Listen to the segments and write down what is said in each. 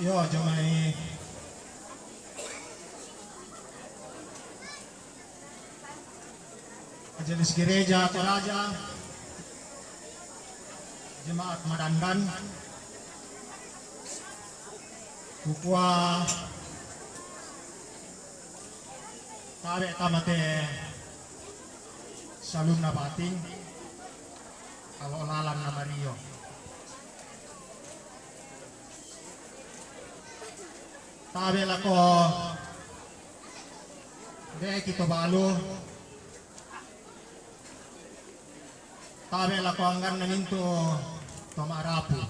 Yo, jomai Majelis Gereja Toraja, Jemaat Madandan, Kukua, Tabe Tamate, Salum na Bating, Awalalan na Mario. Tabe lako, De Kito Balo, Tabe lako anggan na ninto Tomarapu.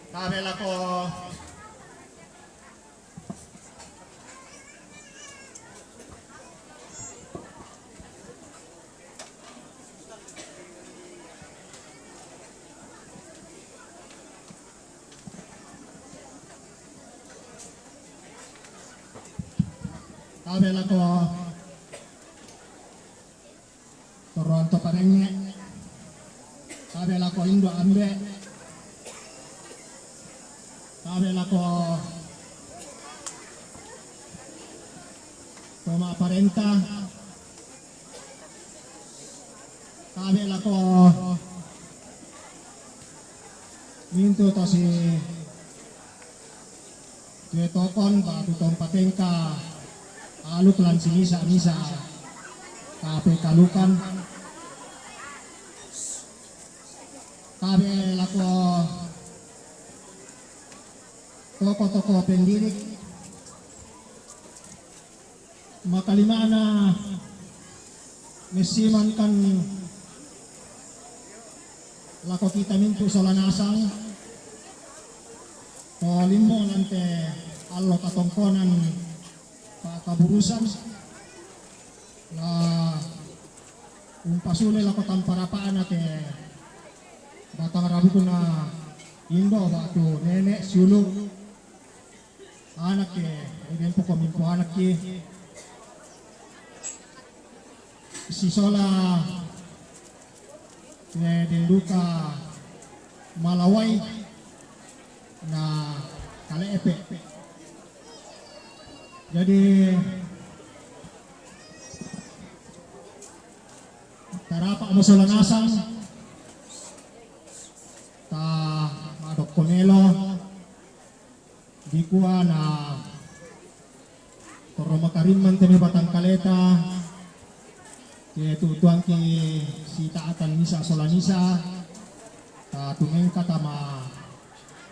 Tabe lako Tabe lako Toronto Parenge. Tabe lako Indo Ambe. Tabe lako Toma Parenta. Tabe lako Minto to si Tuetokon Batu Tompatengka Aluk lan sinisa Kape Kalukan. Tabe lako toko-toko pendidik makalimana mesiman kan lako kita mintu solanasang limo nante allo katongkonan pakaburusan la umpasule lako tamparapaan ate batang rabu kuna Indo batu nenek sulung anak ke eden poko mimpu anak ke si sola den duka malawai na kale epe. Jadi tarapa masalah nasang ta madok konelo di kuah na toro makariman temi batang kaleta yaitu tuang ki si taatan misa solanisa ta tumeng kata ma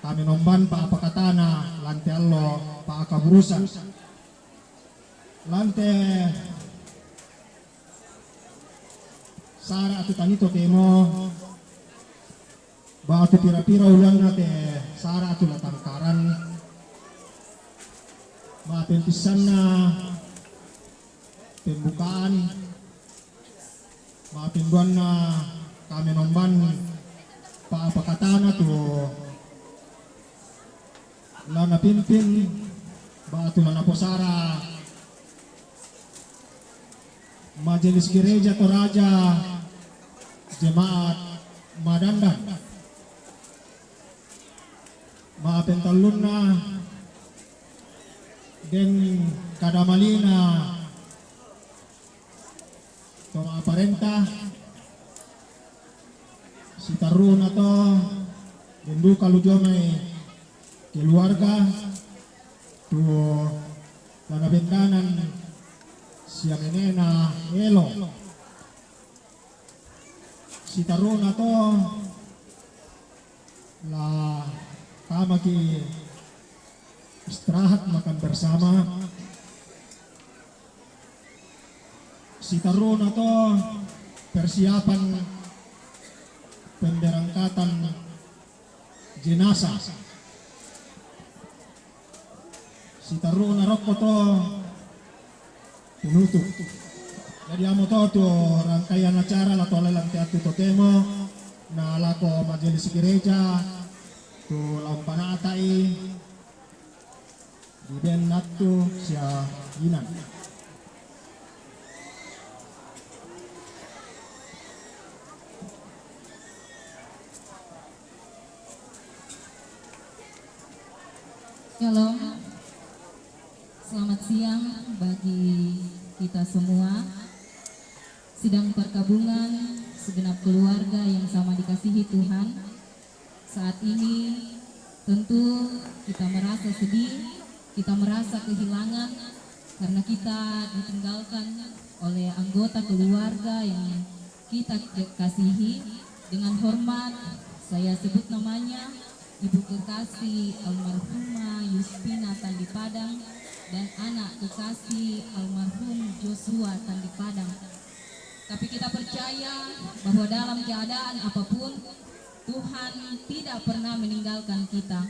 kami nomban pa apakatana lante allo pa akaburusan lante sara atu tanito temo ba atu pira-pira ulang nate sara atu latangkaran mapentisan na pembukaan mapinduan na kami nomban paapakatana to lana pimpin batu manaposara Majelis Gereja Toraja Jemaat Madandan mapentalun na den kadamalina Toma Parenta si taruna to den duka lujomay keluarga to lana bendanan siya menena elo si taruna to la kama ki istirahat makan bersama si taruna to persiapan penderangkatan jenazah si taruna rokko to penutup. Jadi amo to rangkaian acara lato lelang teatu totemo na lako majelis gereja to lampanatai di ben natu sia inan. Shalom, selamat siang bagi kita semua. Sidang perkabungan segenap keluarga yang sama dikasihi Tuhan. Saat ini tentu kita merasa sedih, kita merasa kehilangan karena kita ditinggalkan oleh anggota keluarga yang kita kasihi. Dengan hormat saya sebut namanya Ibu kekasih almarhumah Yuspina Tandi Padang dan anak kekasih almarhum Joshua Tandi Padang. Tapi kita percaya bahwa dalam keadaan apapun Tuhan tidak pernah meninggalkan kita.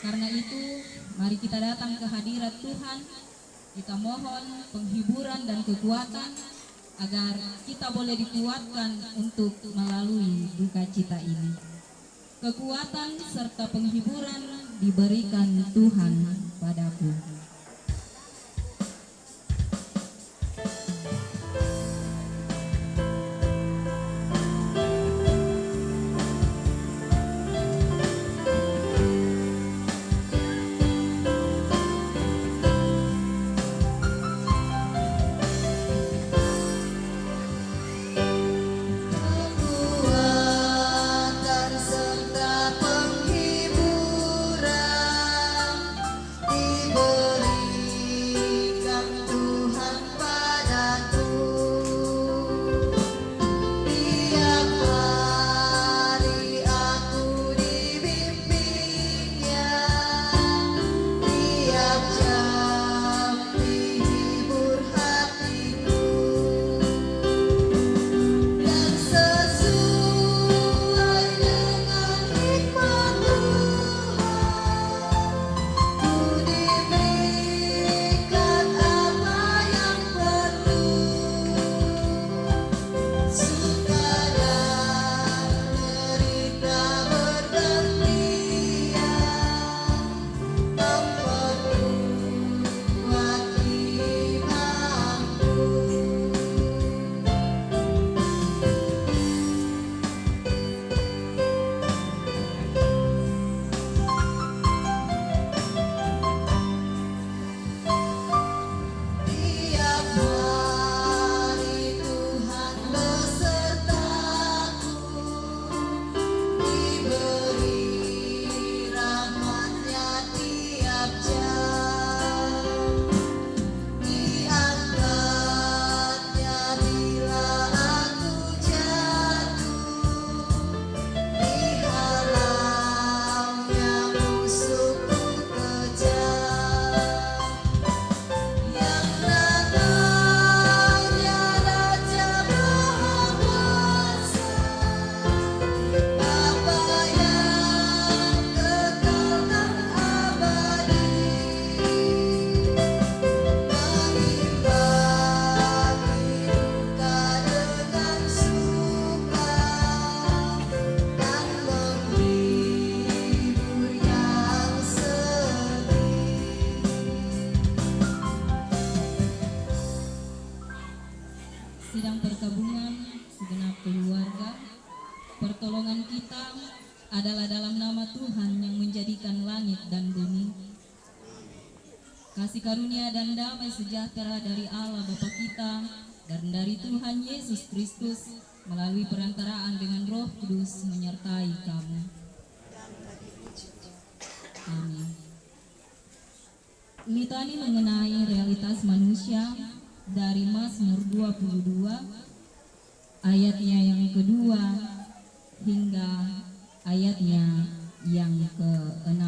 Karena itu mari kita datang ke hadirat Tuhan. Kita mohon penghiburan dan kekuatan agar kita boleh dikuatkan untuk melalui duka cita ini. Kekuatan serta penghiburan diberikan Tuhan padaku. Sidang perkabungan segenap keluarga, pertolongan kita adalah dalam nama Tuhan yang menjadikan langit dan bumi. Kasih karunia dan damai sejahtera dari Allah Bapa kita dan dari Tuhan Yesus Kristus melalui perantaraan dengan Roh Kudus menyertai kamu. Amin. Litani mengenai realitas manusia dari Mazmur 22 ayatnya yang kedua hingga ayatnya yang ke-6.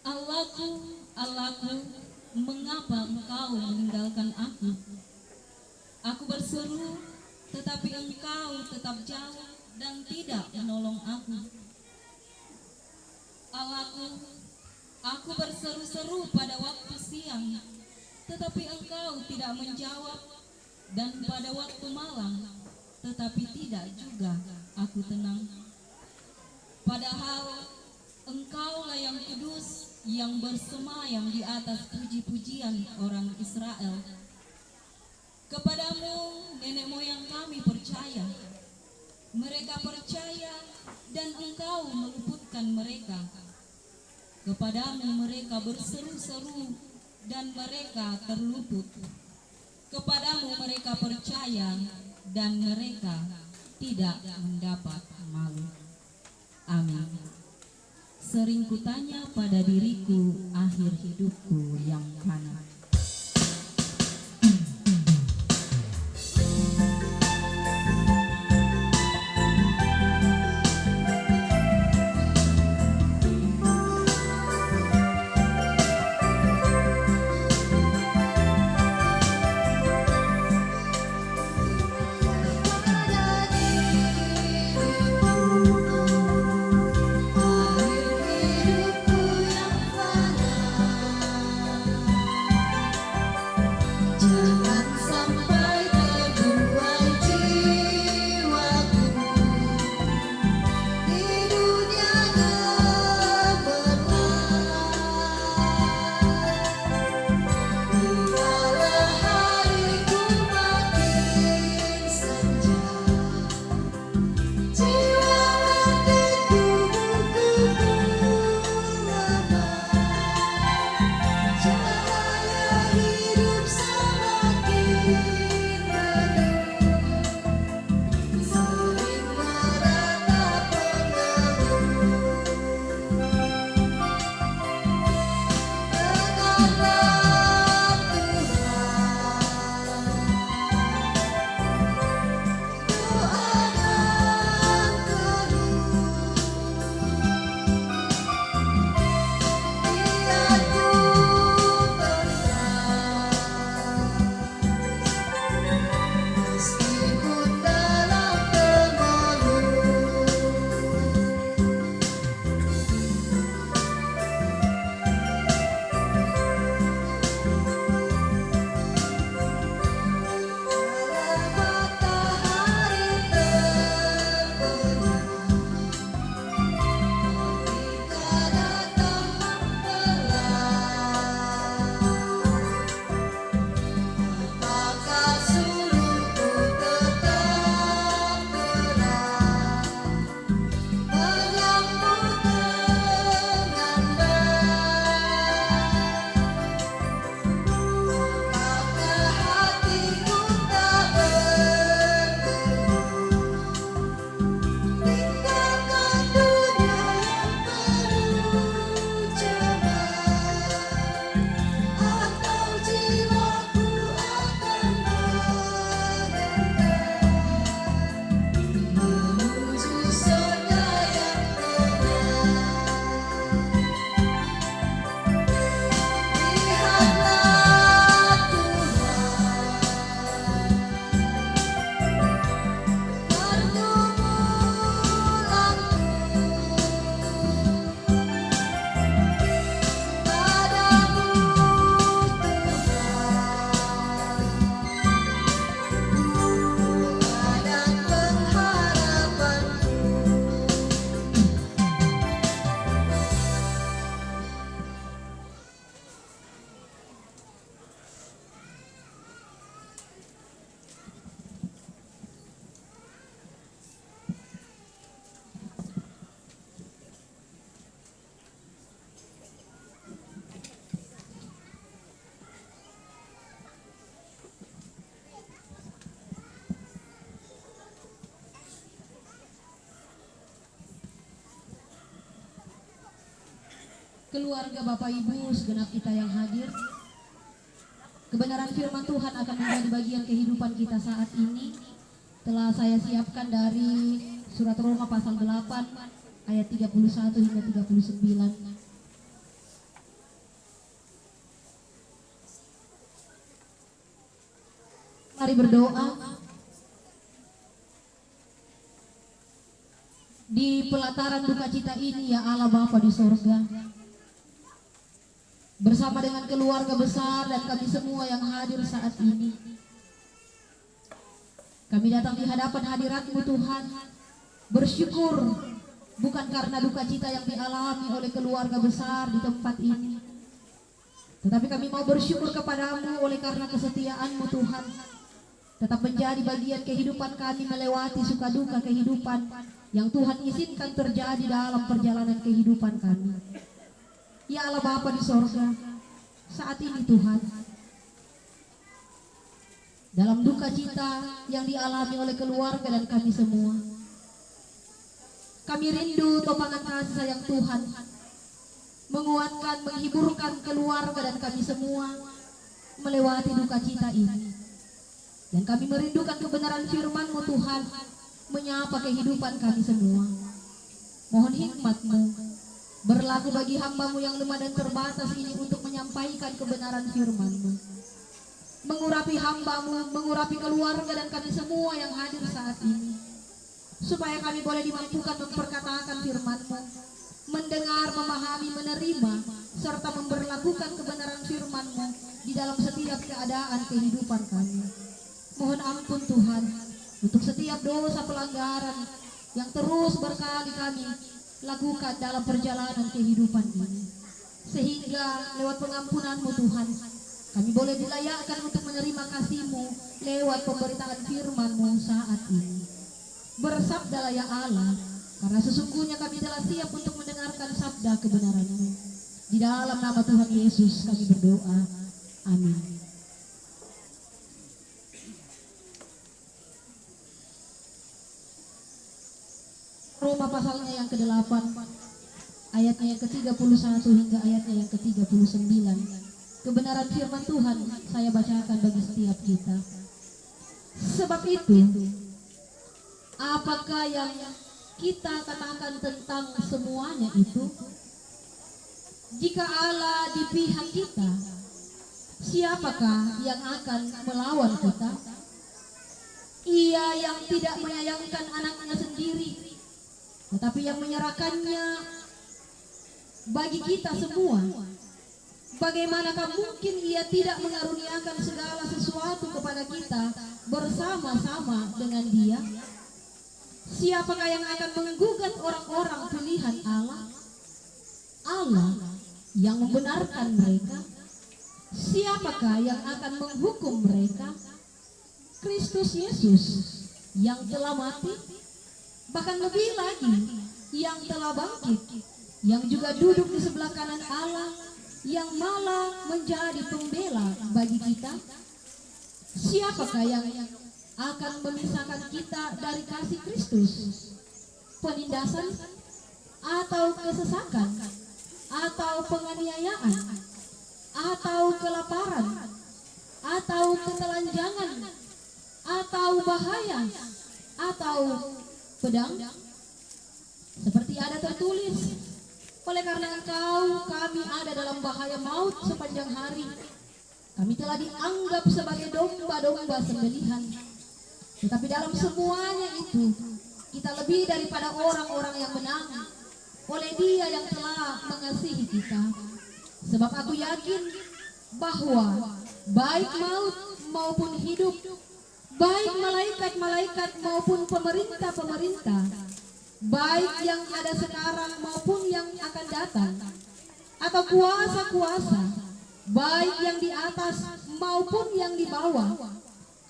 Allahku, Allahku, mengapa engkau meninggalkan aku? Aku berseru, tetapi engkau tetap jauh dan tidak menolong aku. Allahku, aku berseru-seru pada waktu siang, tetapi engkau tidak menjawab, dan pada waktu malam, tetapi tidak juga aku tenang. Padahal engkaulah yang kudus, yang bersemayam di atas puji-pujian orang Israel. Kepadamu nenek moyang kami percaya. Mereka percaya dan Engkau meluputkan mereka. Kepadamu mereka berseru-seru dan mereka terluput. Kepadamu mereka percaya dan mereka tidak mendapat malu. Amin. Sering kutanya pada diriku akhir hidupku yang fana. Keluarga Bapak Ibu segenap kita yang hadir, kebenaran firman Tuhan akan menjadi bagian kehidupan kita saat ini. Telah saya siapkan dari surat Roma pasal 8 ayat 31 hingga 39. Mari berdoa. Di pelataran duka cita ini, ya Allah Bapa di sorga, bersama dengan keluarga besar dan kami semua yang hadir saat ini, kami datang di hadapan hadirat-Mu Tuhan, bersyukur bukan karena duka cita yang dialami oleh keluarga besar di tempat ini, tetapi kami mau bersyukur kepadamu oleh karena kesetiaan-Mu Tuhan. tetap menjadi bagian kehidupan kami melewati suka duka kehidupan yang Tuhan izinkan terjadi dalam perjalanan kehidupan kami. Ya Allah Bapa di sorga, saat ini Tuhan, dalam duka cita yang dialami oleh keluarga dan kami semua, kami rindu topangan kasih sayang Tuhan menguatkan, menghiburkan keluarga dan kami semua melewati duka cita ini. Dan kami merindukan kebenaran firman-Mu Tuhan menyapa kehidupan kami semua. Mohon hikmat-Mu berlaku bagi hamba-Mu yang lemah dan terbatas ini untuk menyampaikan kebenaran firman-Mu. Mengurapi hamba-Mu, mengurapi keluarga dan kami semua yang hadir saat ini, supaya kami boleh dimampukan memperkatakan firman-Mu, mendengar, memahami, menerima, serta memberlakukan kebenaran firman-Mu di dalam setiap keadaan kehidupan kami. Mohon ampun Tuhan untuk setiap dosa pelanggaran yang terus berkali kami lakukan dalam perjalanan kehidupan ini, sehingga lewat pengampunan-Mu Tuhan kami boleh dilayakkan untuk menerima kasih-Mu lewat pemberitaan firman-Mu saat ini. Bersabdalah ya Allah, karena sesungguhnya kami telah siap untuk mendengarkan sabda kebenaran-Mu. Di dalam nama Tuhan Yesus kami berdoa, amin. Roma pasalnya yang ke-8, ayatnya yang ke-31 hingga ayatnya yang ke-39. Kebenaran firman Tuhan saya bacakan bagi setiap kita. Sebab itu, apakah yang kita katakan tentang semuanya itu? Jika Allah di pihak kita, siapakah yang akan melawan kita? Ia yang tidak menyayangkan anaknya sendiri, tetapi yang menyerahkannya bagi kita semua, bagaimanakah mungkin ia tidak mengaruniakan segala sesuatu kepada kita bersama-sama dengan Dia? Siapakah yang akan menggugat orang-orang pilihan Allah? Allah yang membenarkan mereka. Siapakah yang akan menghukum mereka? Kristus Yesus yang telah mati, bahkan lebih lagi yang telah bangkit, yang juga duduk di sebelah kanan Allah, yang malah menjadi pembela bagi kita. Siapakah yang akan memisahkan kita dari kasih Kristus? Penindasan atau kesesakan atau penganiayaan atau kelaparan atau ketelanjangan atau bahaya atau pedang? Seperti ada tertulis, oleh karena Engkau kami ada dalam bahaya maut sepanjang hari. Kami telah dianggap sebagai domba-domba sembelihan. Tetapi dalam semuanya itu, kita lebih daripada orang-orang yang menang oleh Dia yang telah mengasihi kita. Sebab aku yakin bahwa baik maut maupun hidup, baik malaikat-malaikat maupun pemerintah-pemerintah, baik yang ada sekarang maupun yang akan datang, atau kuasa-kuasa, baik yang di atas maupun yang di bawah,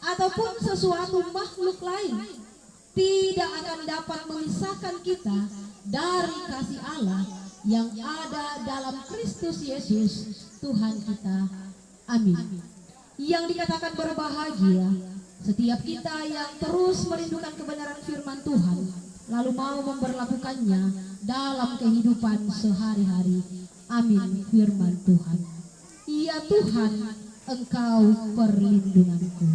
ataupun sesuatu makhluk lain, tidak akan dapat memisahkan kita dari kasih Allah yang ada dalam Kristus Yesus Tuhan kita. Amin. Yang dikatakan berbahagia setiap kita yang terus merindukan kebenaran firman Tuhan, lalu mau memperlakukannya dalam kehidupan sehari-hari. Amin. Firman Tuhan. Ya Tuhan, Engkau perlindunganku.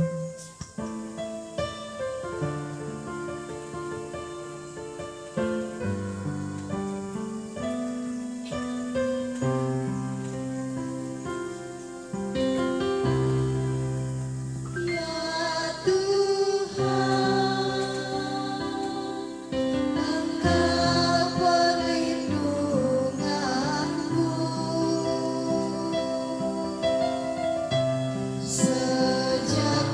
Sejak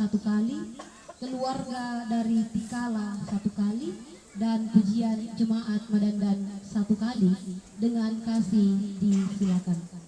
satu kali, keluarga dari Tikala satu kali, dan pujian jemaat Madandan satu kali. Dengan kasih disilakan.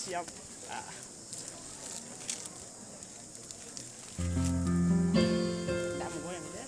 siap. Tidak mau goyang deh.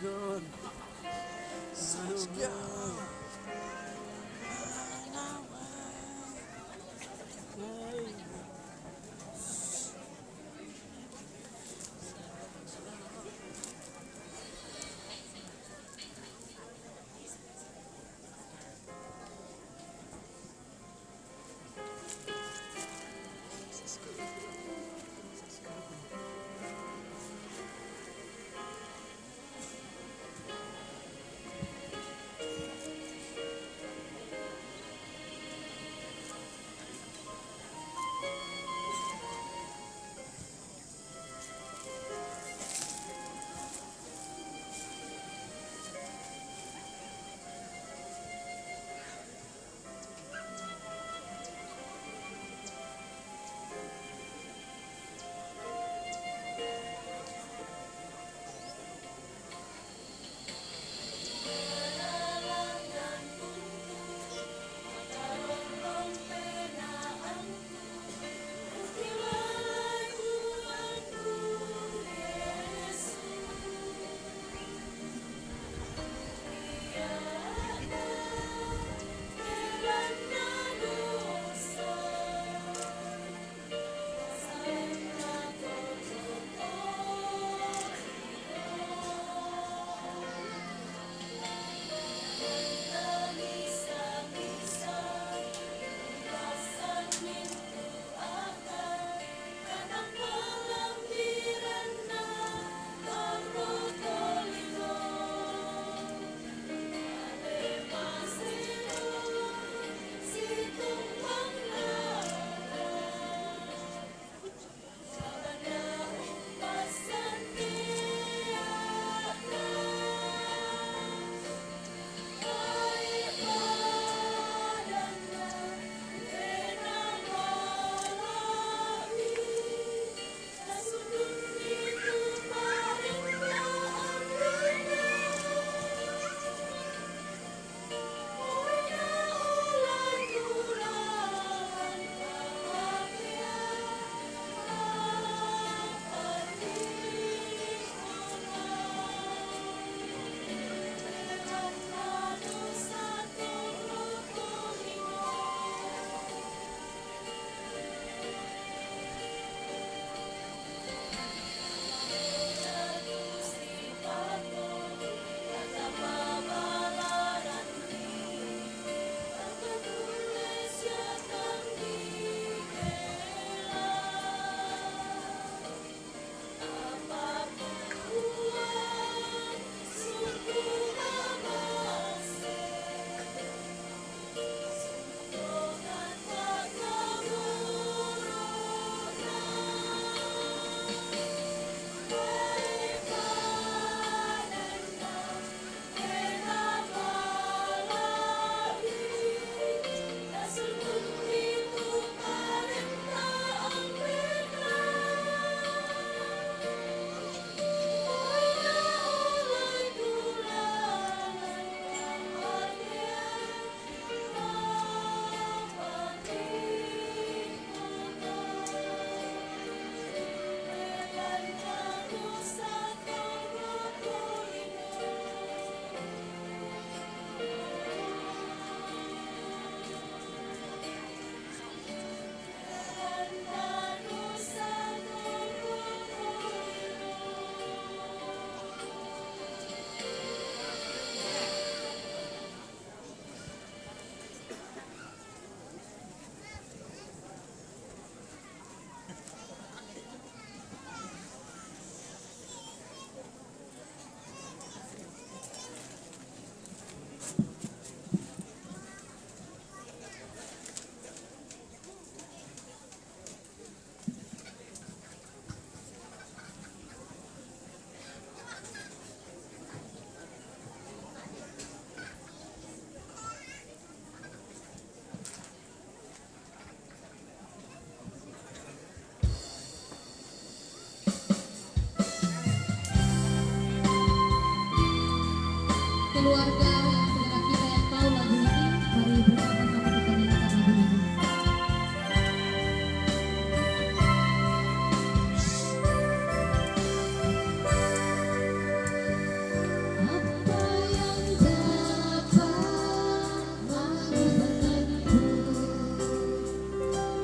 Gun. Aduh, Gun.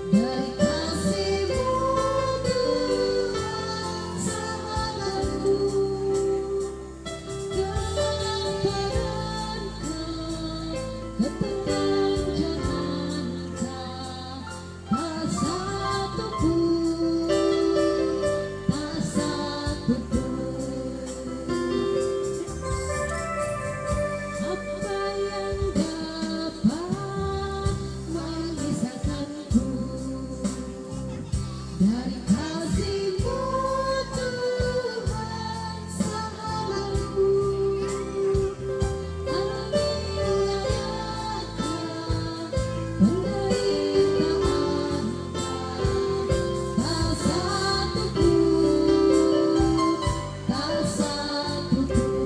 Dari kasih-Mu Tuhan sahabatku, jangan padamkan ketenangan jangan tak satupun, tak satupun. Apa yang dapat memisahkanku dari kasih-Mu Tuhan sahabatku? Penderitaan tak satupun, tak satupun.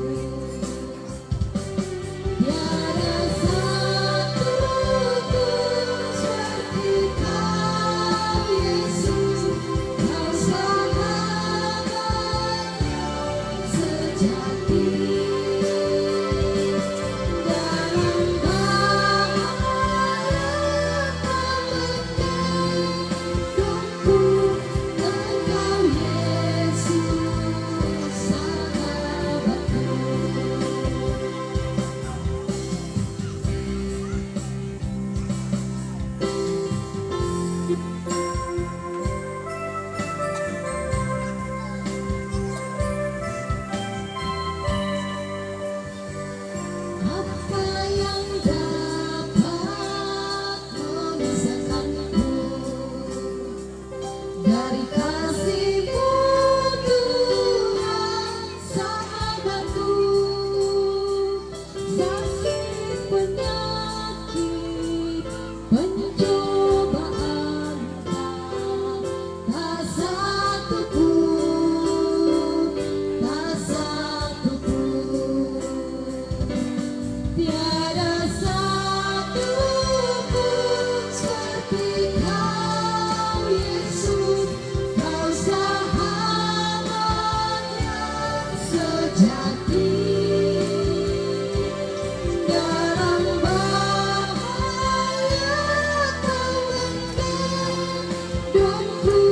Tiada satupun seperti Kau, Yesus, Kau sahabat yang sejati. Dalam bahaya tak mengendongku, Engkau Yesus sahabatku. Apa yang dapat memisahkanku dari kasih-Mu Tuhan sahabatku? Sakit, penyakit, pencobaan tak satupun, tak satupun. Tiada satupun seperti Kau, Yesus, Kau sahabat yang sejati. Dalam bahaya Kau mengendongku,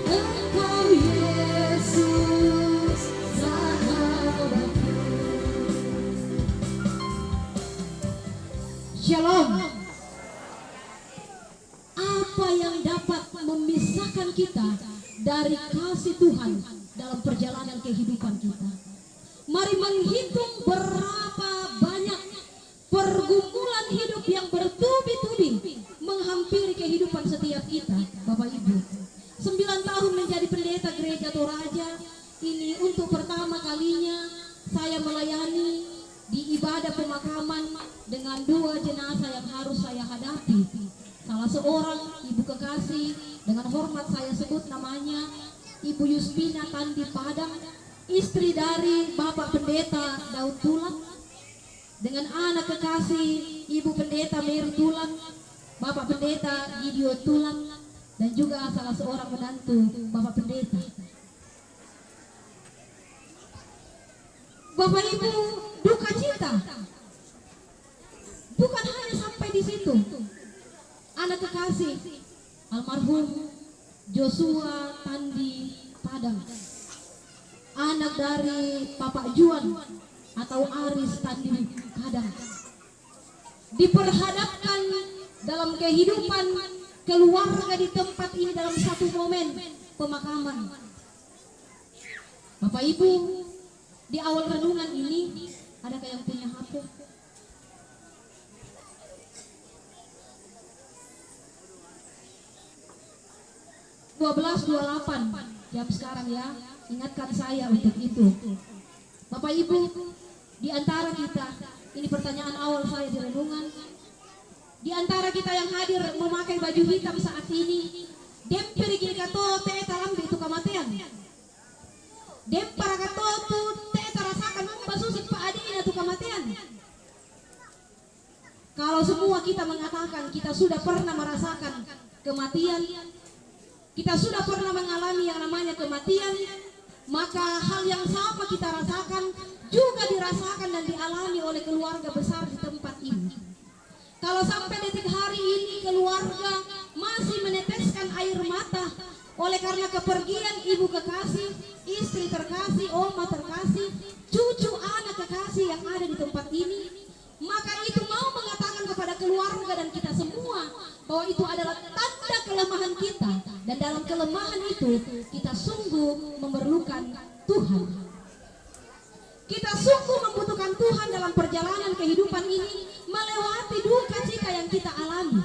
Engkau Yesus sahabatku. Shalom. Apa yang dapat memisahkan kita dari kasih Tuhan dalam perjalanan kehidupan kita? Mari menghitung berapa banyak pergumulan hidup yang bertubi-tubi menghampiri kehidupan setiap kita, Bapak Ibu. 9 tahun menjadi pendeta gereja Toraja, ini untuk pertama kalinya saya melayani di ibadah pemakaman dengan 2 jenazah yang harus saya hadapi. Salah seorang ibu kekasih, dengan hormat saya sebut namanya Ibu Yuspina Tandi Padang, istri dari Bapak Pendeta Daud Tulang, dengan anak kekasih Ibu Pendeta Mary Tulang, Bapak Pendeta Gidio Tulang, dan juga salah seorang menantu Bapak Pendeta. Bapak Ibu, duka cita bukan hanya sampai di situ. Anak kekasih almarhum Joshua Tandi Padang, anak dari Bapak Juan atau Aris Tandi Padang, diperhadapkan dalam kehidupan keluarga di tempat ini dalam satu momen pemakaman. Bapak Ibu, di awal renungan ini adakah yang punya HP? 12.28 jam sekarang ya, ingatkan saya untuk itu. Bapak Ibu, di antara kita, ini pertanyaan awal saya di renungan, di antara kita yang hadir memakai baju hitam saat ini, demperi gini kato teta lambe itu kematian, dempara kato tu teta rasakan basusit pak adina itu kematian. Kalau semua kita mengatakan kita sudah pernah merasakan kematian, kita sudah pernah mengalami yang namanya kematian, maka hal yang sama kita rasakan juga dirasakan dan dialami oleh keluarga besar di tempat ini. Kalau sampai detik hari ini keluarga masih menetes berkata, oleh karena kepergian ibu kekasih, istri terkasih, oma terkasih, cucu anak kekasih yang ada di tempat ini, maka itu mau mengatakan kepada keluarga dan kita semua bahwa itu adalah tanda kelemahan kita, dan dalam kelemahan itu kita sungguh memerlukan Tuhan. Kita sungguh membutuhkan Tuhan dalam perjalanan kehidupan ini, melewati duka cita yang kita alami.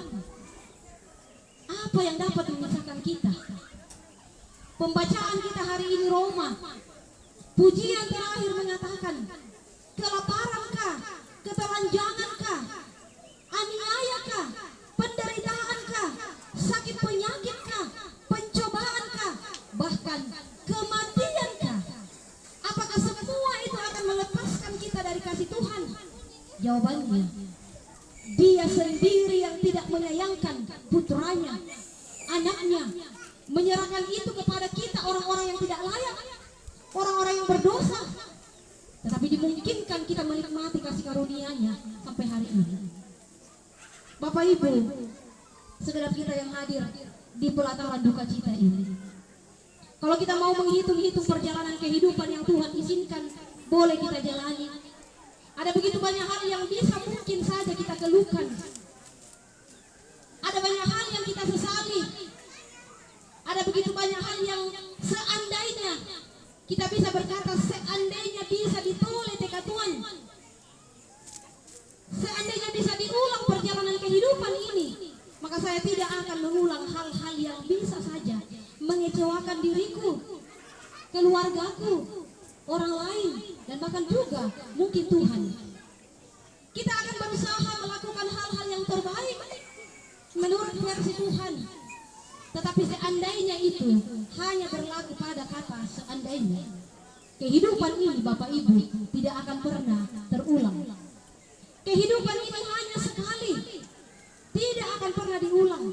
Apa yang dapat memisahkan kita? Pembacaan kita hari ini Roma, pujian terakhir mengatakan, kelaparankah, ketelanjangankah, aniayakah, penderitaankah, sakit penyakitkah, pencobaankah, bahkan kematiankah? Apakah semua itu akan melepaskan kita dari kasih Tuhan? Jawabannya, Dia sendiri yang tidak menyayangkan putranya, anaknya, menyerahkan itu kepada kita, orang-orang yang tidak layak, orang-orang yang berdosa, tetapi dimungkinkan kita menikmati kasih karunia-Nya sampai hari ini. Bapak Ibu, segenap kita yang hadir di pelataran duka cita ini, kalau kita mau menghitung-hitung perjalanan kehidupan yang Tuhan izinkan boleh kita jalani, ada begitu banyak hal yang bisa mungkin saja kita keluhkan, ada banyak hal yang kita sesali, ada begitu banyak hal yang seandainya kita bisa berkata, seandainya bisa ditoleh teka Tuhan, seandainya bisa diulang perjalanan kehidupan ini, maka saya tidak akan mengulang hal-hal yang bisa saja mengecewakan diriku, keluargaku, orang lain, dan bahkan juga mungkin Tuhan. Kita akan berusaha melakukan hal-hal yang terbaik menurut versi Tuhan, tetapi seandainya itu hanya berlaku pada kata seandainya, kehidupan ini Bapak Ibu tidak akan pernah terulang. Kehidupan ini hanya sekali, tidak akan pernah diulang.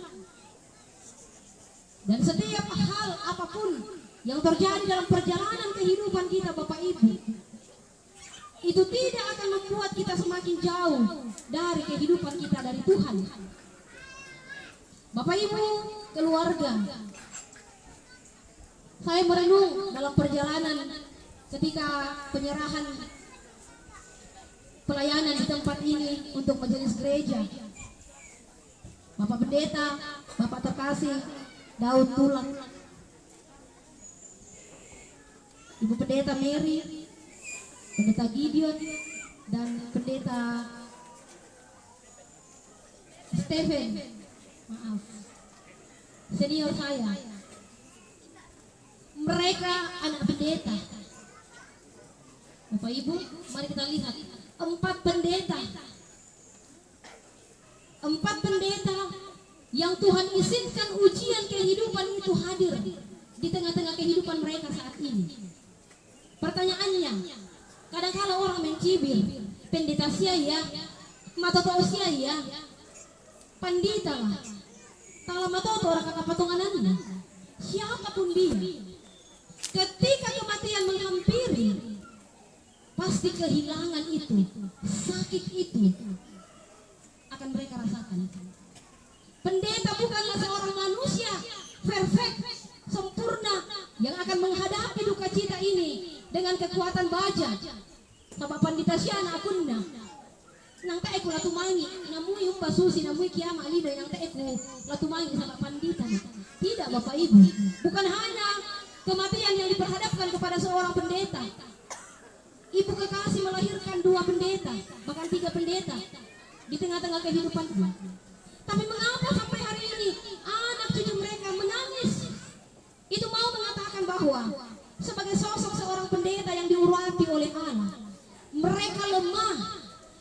Dan setiap hal apapun yang terjadi dalam perjalanan kehidupan kita Bapak Ibu, itu tidak akan membuat kita semakin jauh dari kehidupan kita dari Tuhan. Bapak Ibu, keluarga, saya merenung dalam perjalanan ketika penyerahan pelayanan di tempat ini untuk majelis gereja. Bapak Pendeta, Bapak terkasih Daud Tulang, Ibu Pendeta Mary, Pendeta Gideon, dan Pendeta Stephen, maaf, senior saya. Mereka anak pendeta. Bapak Ibu, mari kita lihat 4 pendeta. 4 pendeta yang Tuhan izinkan ujian kehidupan itu hadir di tengah-tengah kehidupan mereka saat ini. Pertanyaannya, kadang-kala orang mencibir, pendeta sia ya, matoto sia ya, pandita lah, tala matoto orang kakak patunganannya, siapapun dia, ketika kematian menghampiri, pasti kehilangan itu, sakit itu akan mereka rasakan. Pendeta bukanlah seorang manusia perfect, sempurna, yang akan menghadapi duka cita ini dengan kekuatan baja. Sama pandita siana akunna nang taeku latumangi namui umba susi namui kiama lida yang taeku latumangi sama pandita. Tidak Bapak Ibu, bukan hanya kematian yang diperhadapkan kepada seorang pendeta. Ibu kekasih melahirkan 2 pendeta, bahkan 3 pendeta di tengah-tengah kehidupan. Tapi mengapa sampai hari ini anak cucu mereka menangis? Itu mau mengatakan bahwa sebagai sosok seorang pendeta yang diurapi oleh Allah, mereka lemah,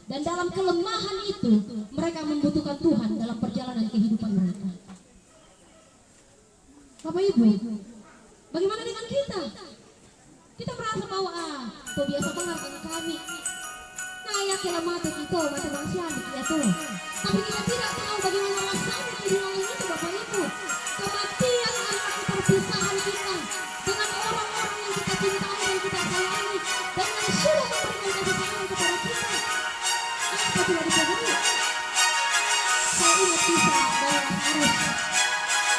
dan dalam kelemahan itu mereka membutuhkan Tuhan dalam perjalanan kehidupan mereka. Bapak Ibu, bagaimana dengan kita? Kita merasa bahwa itu biasa banget dengan kami. Nah ya kira mati kita mati manusia ya tuh. Tapi kita tidak tahu bagaimana rasanya kehilangan itu Bapak Ibu. Kematian adalah perpisahan kita dengan orang-orang yang kita cintai dan kita sayangi, dan yang sudah memberikan kasih sayang kepada kita. Apa tidak disadari? Saya ingat kisah dari Lazarus,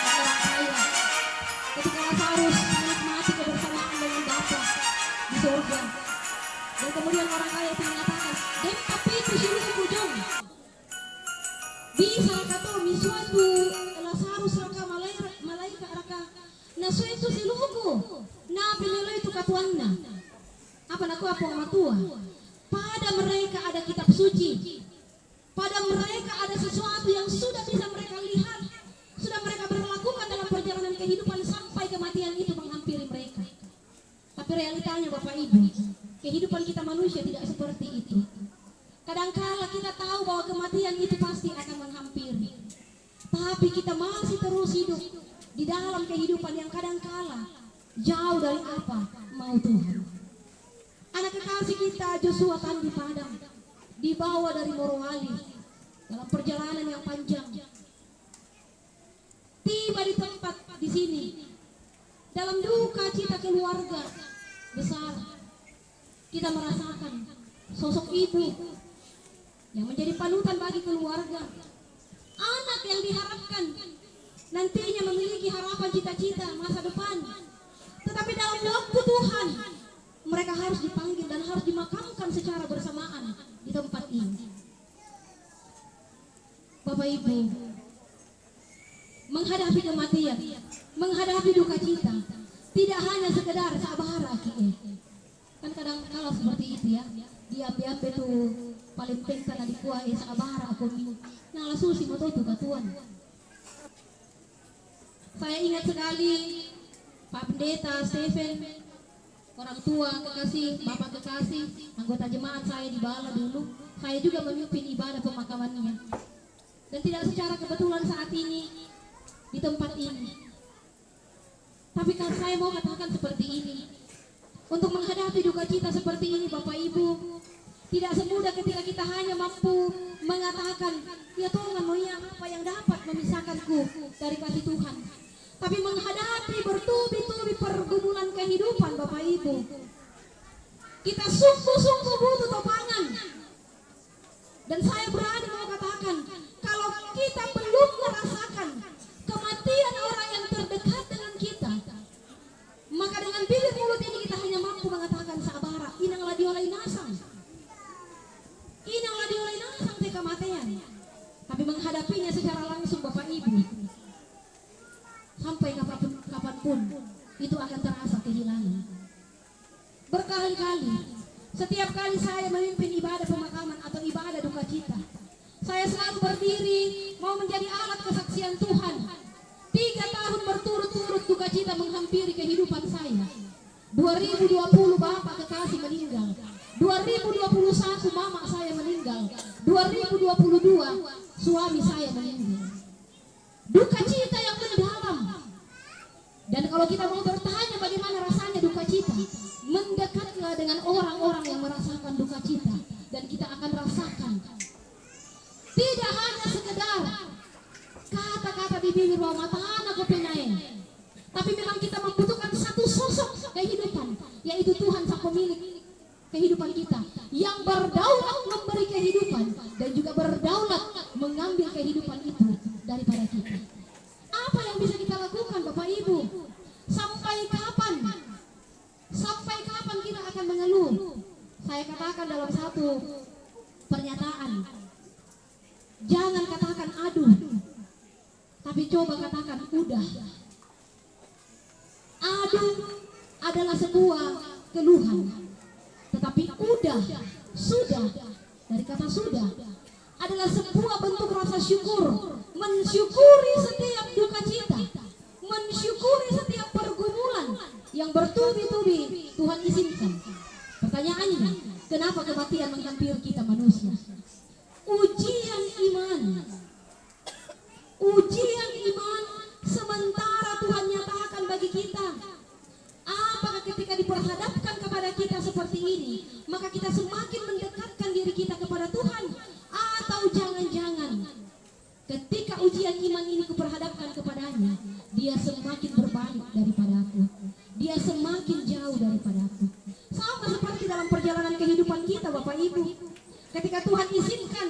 orang kaya Dan kemudian orang kaya itu mengatakan, "Dem tapi itu siluku kujong. Bisa kata misuatu Lazarus raka malaika raka nasu itu siluku. Na pinelo itu katuanna. Apa naku apa matua? Pada mereka ada kitab suci. Pada mereka ada sesuatu yang sudah bisa mereka lihat, sudah mereka berlakukan dalam perjalanan kehidupan sampai kematian itu menghampiri mereka. Tapi realitanya Bapak Ibu, kehidupan kita manusia tidak seperti itu. Kadangkala kita tahu bahwa kematian itu pasti akan menghampiri, tapi kita masih terus hidup di dalam kehidupan yang kadangkala jauh dari apa mau Tuhan. Anak kekasih kita Joshua Tandi Padang dibawa dari Morowali dalam perjalanan yang panjang. Tiba di tempat di sini dalam duka cita keluarga besar, kita merasakan sosok ibu yang menjadi panutan bagi keluarga, anak yang diharapkan nantinya memiliki harapan cita-cita masa depan, tetapi dalam waktu Tuhan mereka harus dipanggil dan harus dimakamkan secara bersamaan di tempat ini. Bapak Ibu, menghadapi kematian, menghadapi duka cita, tidak hanya sekedar sabara kan kadang kala seperti itu ya, dia itu paling penting di kuah sabara aku nah langsung si moto itu katuan. Saya ingat sekali Pak Pendeta Stephen, orang tua kekasih, bapak kekasih, anggota jemaat saya di Bala dulu, saya juga memimpin ibadah pemakamannya. Dan tidak secara kebetulan saat ini di tempat ini. Tapi kan saya mau katakan seperti ini. Untuk menghadapi duka cita seperti ini Bapak Ibu, tidak semudah ketika kita hanya mampu mengatakan, ya Tuhan, ya apa yang dapat memisahkanku dari kasih Tuhan. Tapi menghadapi bertubi-tubi pergumulan kehidupan Bapak Ibu, kita sungguh-sungguh butuh topangan. Dan saya berani mau katakan, kalau kita belum merasakan kematian orang yang terdekat dengan kita, maka dengan bibir mulut ini kita hanya mampu mengatakan sabara, inanglah diolai nasang. Inanglah diolai nasang te kematian. Tapi menghadapinya secara langsung Bapak Ibu, sampai kapanpun itu akan terasa kehilangan. Berkali-kali, setiap kali saya memimpin ibadah pemakaman atau ibadah duka cita, saya selalu berdiri mau menjadi alat kesaksian Tuhan. 3 tahun berturut-turut duka cita menghampiri kehidupan saya. 2020 bapak kekasih meninggal, 2021 mama saya meninggal, 2022 suami saya meninggal. Duka cita yang mendalam. Dan kalau kita mau bertanya bagaimana rasanya duka cita, mendekatlah dengan orang-orang yang merasakan duka cita, dan kita akan rasakan tidak hanya sekedar kata-kata di bibir bahwa matahan aku penaen, tapi memang kita membutuhkan satu sosok kehidupan, yaitu Tuhan sang pemilik kehidupan kita, yang berdaulat memberi kehidupan dan juga berdaulat mengambil kehidupan itu daripada kita. Apa yang bisa kita lakukan Bapak Ibu? Sampai kapan? Sampai kapan kita akan mengeluh? Saya katakan dalam satu pernyataan, jangan katakan aduh, tapi coba katakan udah. Aduh adalah sebuah keluhan, tetapi udah, sudah, dari kata sudah adalah sebuah bentuk rasa syukur, mensyukuri setiap duka cita, mensyukuri setiap pergumulan yang bertubi-tubi Tuhan izinkan. Pertanyaannya, kenapa kematian menghampiri kita manusia? Ujian iman. Ujian iman sementara Tuhan nyatakan bagi kita. Apakah ketika diperhadapkan kepada kita seperti ini, maka kita semakin mendekatkan diri kita kepada Tuhan? Atau jangan-jangan ketika ujian iman ini kuperhadapkan kepadanya, dia semakin berbalik daripada aku, dia semakin jauh daripada aku. Sama seperti dalam perjalanan kehidupan kita Bapak Ibu, ketika Tuhan izinkan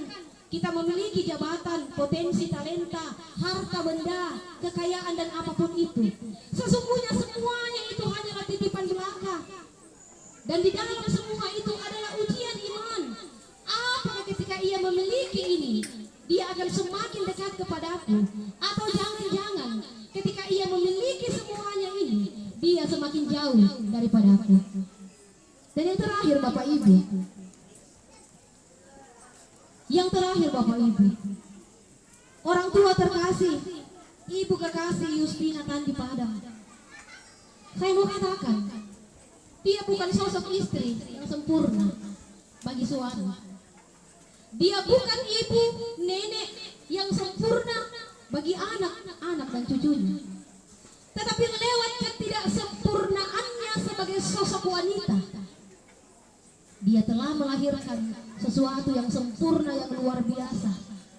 kita memiliki jabatan, potensi, talenta, harta benda, kekayaan dan apapun itu, sesungguhnya semuanya itu hanyalah titipan belaka. Dan di dalam semua itu adalah akan semakin dekat kepadaku, atau jangan-jangan ketika ia memiliki semuanya ini, dia semakin jauh daripadaku. Dan yang terakhir Bapak Ibu, orang tua terkasih, ibu kekasih Yustina Tandi Padang, saya mau katakan, dia bukan sosok istri yang sempurna bagi suami. Dia bukan ibu, nenek yang sempurna bagi anak-anak dan cucunya. Tetapi lewat ketidaksempurnaannya sebagai sosok wanita, dia telah melahirkan sesuatu yang sempurna, yang luar biasa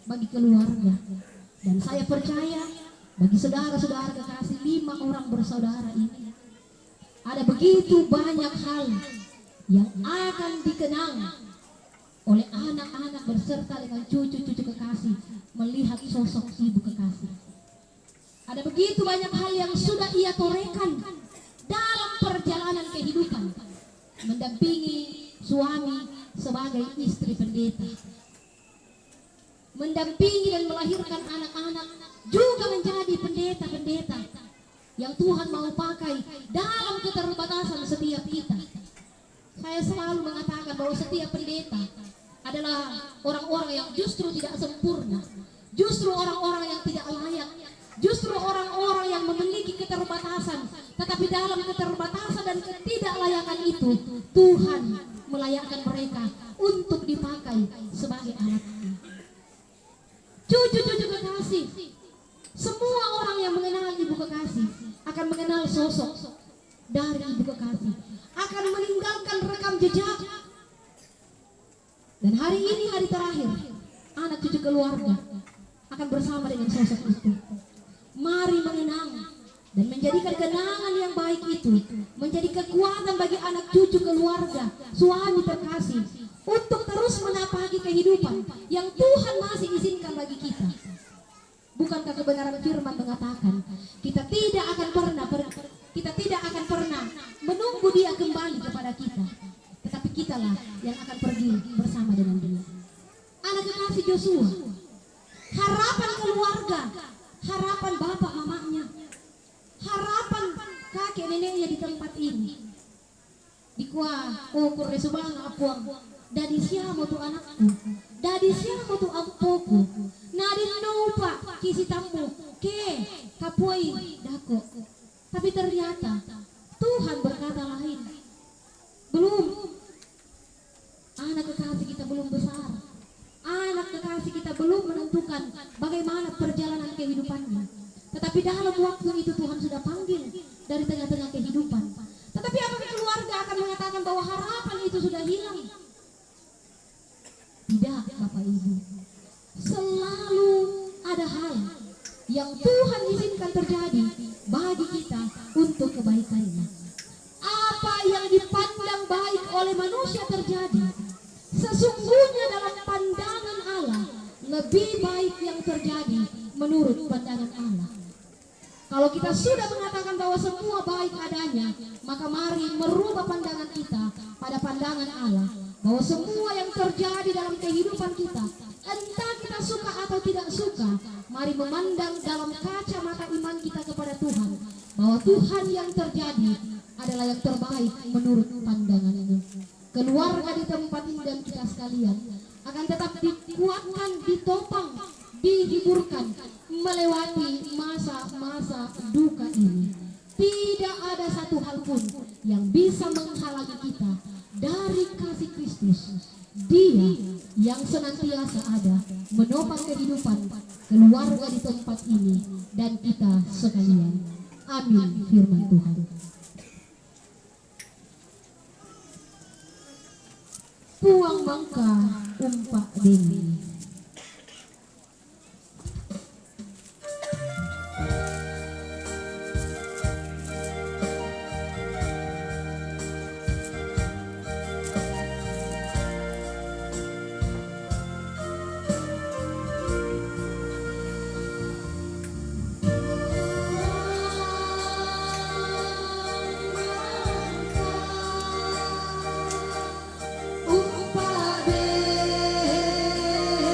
bagi keluarga. Dan saya percaya bagi saudara-saudara kekasih 5 orang bersaudara ini, ada begitu banyak hal yang akan dikenang oleh anak-anak berserta dengan cucu-cucu kekasih melihat sosok ibu kekasih. Ada begitu banyak hal yang sudah ia torehkan dalam perjalanan kehidupan, mendampingi suami sebagai istri pendeta, mendampingi dan melahirkan anak-anak juga menjadi pendeta-pendeta yang Tuhan mau pakai dalam keterbatasan setiap kita. Saya selalu mengatakan bahwa setiap pendeta adalah orang-orang yang justru tidak sempurna, justru orang-orang yang tidak layak, justru orang-orang yang memiliki keterbatasan. Tetapi dalam keterbatasan dan ketidaklayakan itu, Tuhan melayakkan mereka untuk dipakai sebagai alat-Nya. Cucu-cucu kekasih, semua orang yang mengenal ibu kekasih akan mengenal sosok dari ibu kekasih, akan meninggalkan rekam jejak. Dan hari ini hari terakhir, anak cucu keluarga akan bersama dengan sosok itu. Mari mengenang dan menjadikan kenangan yang baik itu menjadi kekuatan bagi anak cucu keluarga, suami terkasih, untuk terus menapaki kehidupan yang Tuhan masih izinkan bagi kita. Bukankah kebenaran firman mengatakan kita tidak akan pernah menunggu dia kembali kepada kita, tetapi kitalah yang akan pergi bersama dengan dia. Anak kekasih Joshua, harapan keluarga, harapan bapak mamanya, harapan kakek neneknya di tempat ini. Di kuah ukur resubang apuang, dadi siamo tu anakku, dadi siamo tu ampoku, nadin lupa kisi tamu ke kapuai dako. Tapi ternyata Tuhan berkata lain. Belum, anak kekasih kita belum besar, anak kekasih kita belum menentukan bagaimana perjalanan kehidupannya. Tetapi dalam waktu itu Tuhan sudah panggil dari tengah-tengah kehidupan. Tetapi apakah keluarga akan mengatakan bahwa harapan itu sudah hilang? Tidak, Bapak Ibu. Selalu ada hal yang Tuhan izinkan terjadi bagi kita untuk kebaikannya. Apa yang dipandang baik oleh manusia terjadi, sesungguhnya dalam pandangan Allah lebih baik yang terjadi menurut pandangan Allah. Kalau kita sudah mengatakan bahwa semua baik adanya, maka mari merubah pandangan kita pada pandangan Allah, bahwa semua yang terjadi dalam kehidupan kita, entah kita suka atau tidak suka, mari memandang dalam kacamata iman kita kepada Tuhan, bahwa Tuhan yang terjadi adalah yang terbaik menurut pandangannya. Keluarga di tempat ini dan kita sekalian akan tetap dikuatkan, ditopang, dihiburkan melewati masa-masa duka ini. Tidak ada satu hal pun yang bisa menghalangi kita dari kasih Kristus. Dia yang senantiasa ada menopang kehidupan keluarga di tempat ini dan kita sekalian. Amin firman Tuhan. Puang mangka umpak deni. Umpak deni.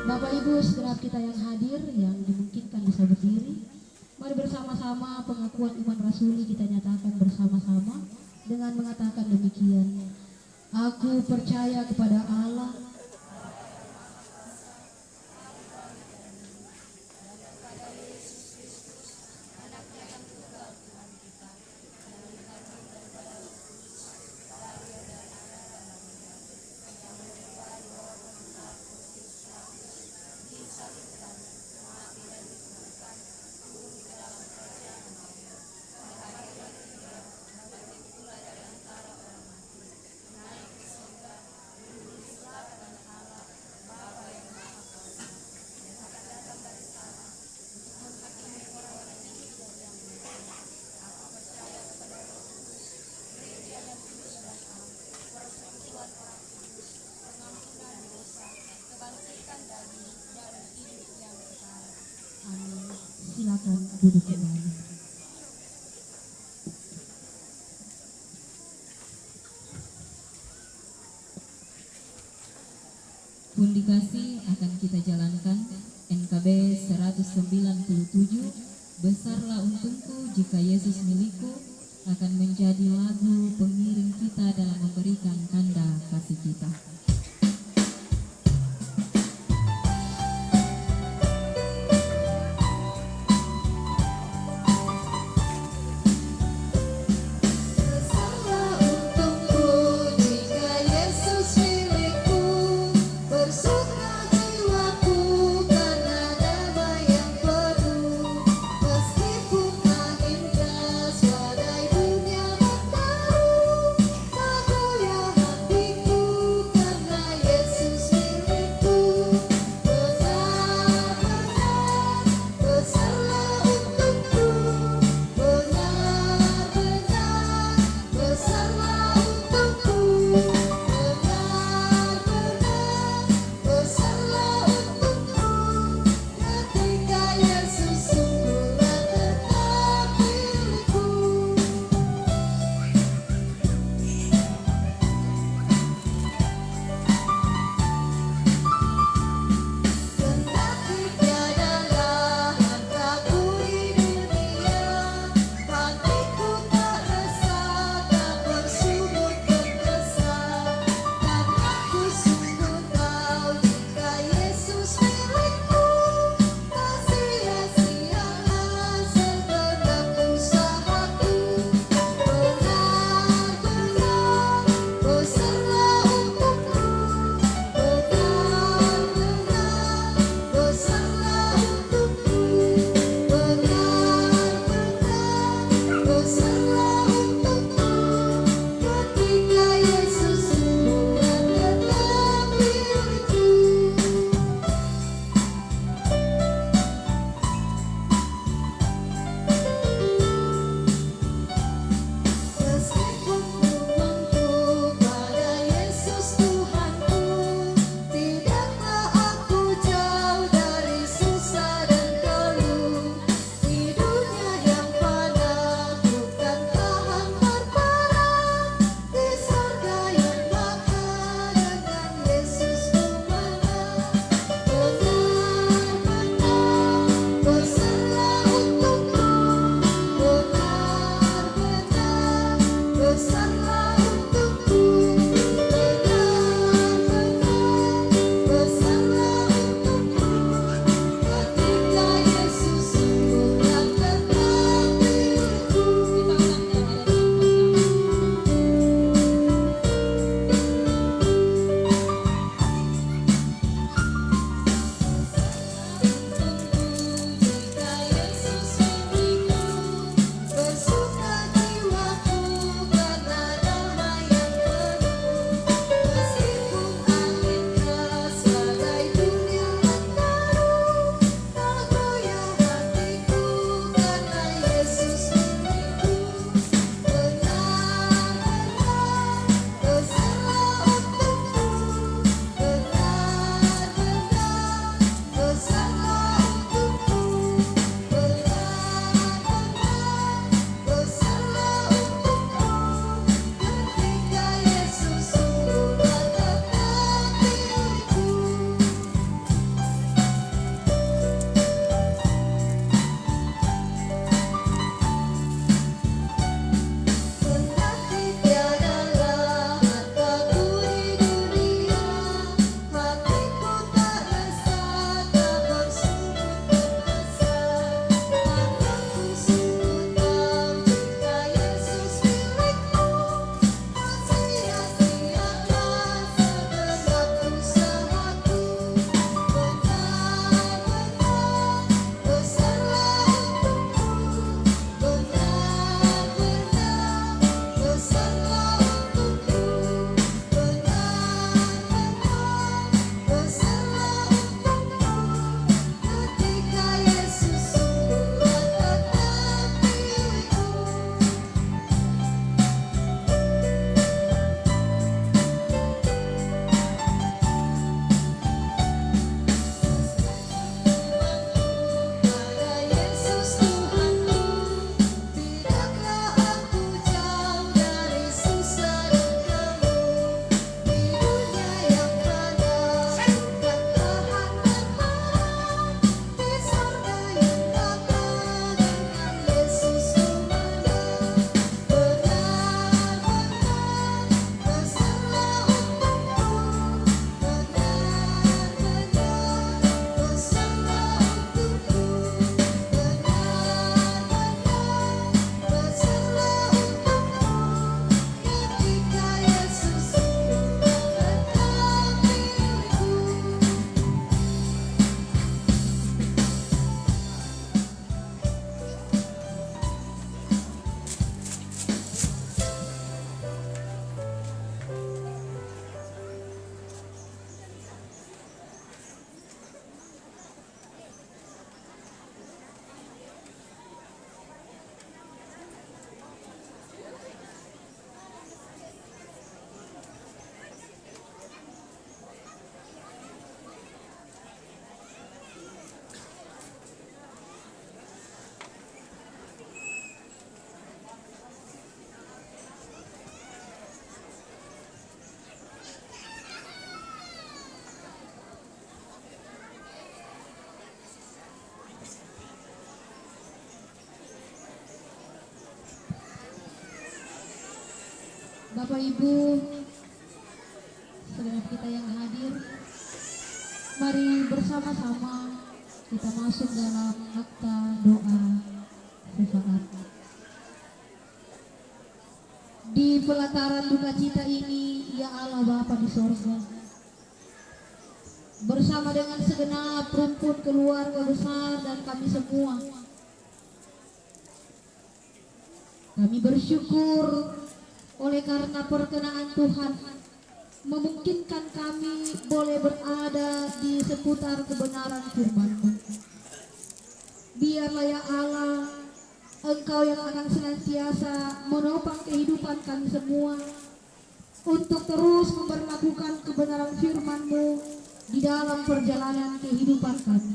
Bapak Ibu segenap kita yang hadir, yang dimungkinkan bisa berdiri, mari bersama-sama pengakuan iman rasuli kita nyatakan bersama-sama dengan mengatakan demikian. Aku percaya kepada Allah, amin. Silakan duduk kembali. Pundikasi akan kita jalankan NKB 197 Besarlah Untungku Jika Yesus Milikku akan menjadi lagu pengiring kita dalam memberikan tanda kasih kita. Besarlah untungku jika Yesus milikku, bersuka jiwaku karena damai yang penuh. Meskipun angin deras badai dunia bertaruh, tak goyah hatiku karena Bapak Ibu, segenap kita yang hadir, mari bersama-sama kita masuk dalam akta doa syafaat. Di pelataran duka cita ini, ya Allah Bapa di sorga, bersama dengan segenap rumpun keluarga besar dan kami semua, kami bersyukur oleh karena perkenaan Tuhan memungkinkan kami boleh berada di seputar kebenaran firman-Mu. Biarlah ya Allah, Engkau yang akan senantiasa menopang kehidupan kami semua untuk terus memperlakukan kebenaran firman-Mu di dalam perjalanan kehidupan kami.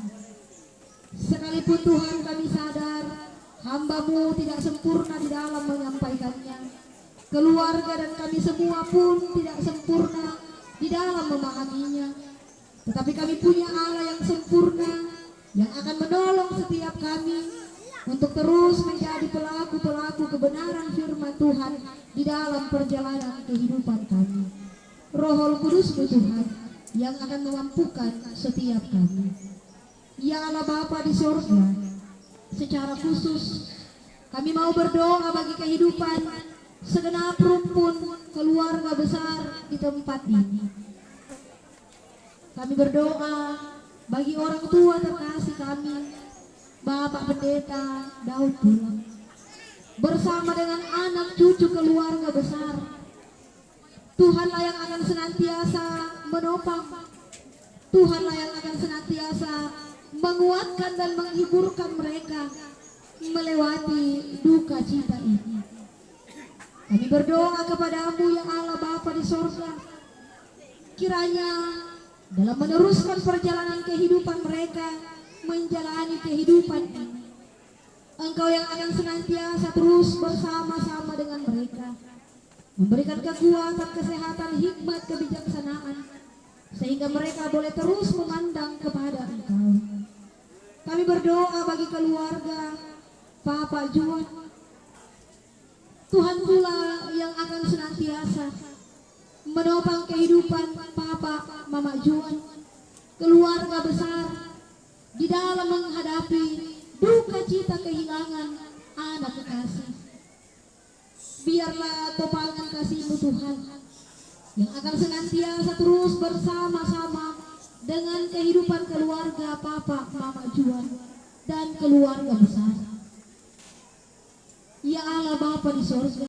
Sekalipun Tuhan kami sadar hamba-Mu tidak sempurna di dalam menyampaikannya, keluarga dan kami semua pun tidak sempurna di dalam memahaminya, tetapi kami punya Allah yang sempurna yang akan menolong setiap kami untuk terus menjadi pelaku-pelaku kebenaran firman Tuhan di dalam perjalanan kehidupan kami. Roh Kudus Tuhan yang akan memampukan setiap kami. Ya Allah Bapa di surga, secara khusus kami mau berdoa bagi kehidupan segenap rumpun keluarga besar di tempat ini. Kami berdoa bagi orang tua terkasih kami, Bapak Pendeta Daud Bulang, bersama dengan anak cucu keluarga besar. Tuhanlah yang akan senantiasa menopang, Tuhanlah yang akan senantiasa menguatkan dan menghiburkan mereka melewati duka cita ini. Kami berdoa kepadamu ya Allah Bapa di sorga, kiranya dalam meneruskan perjalanan kehidupan mereka menjalani kehidupan ini, Engkau yang akan senantiasa terus bersama-sama dengan mereka, memberikan kekuatan, kesehatan, hikmat, kebijaksanaan, sehingga mereka boleh terus memandang kepada Engkau. Kami berdoa bagi keluarga Bapak Juan, Tuhan pula yang akan senantiasa menopang kehidupan Papa Mama Juan, keluarga besar di dalam menghadapi duka cita kehilangan anak kekasih. Biarlah topangan kasih-Mu Tuhan yang akan senantiasa terus bersama-sama dengan kehidupan keluarga Papa Mama Juan dan keluarga besar. Ya Allah Bapa di sorga,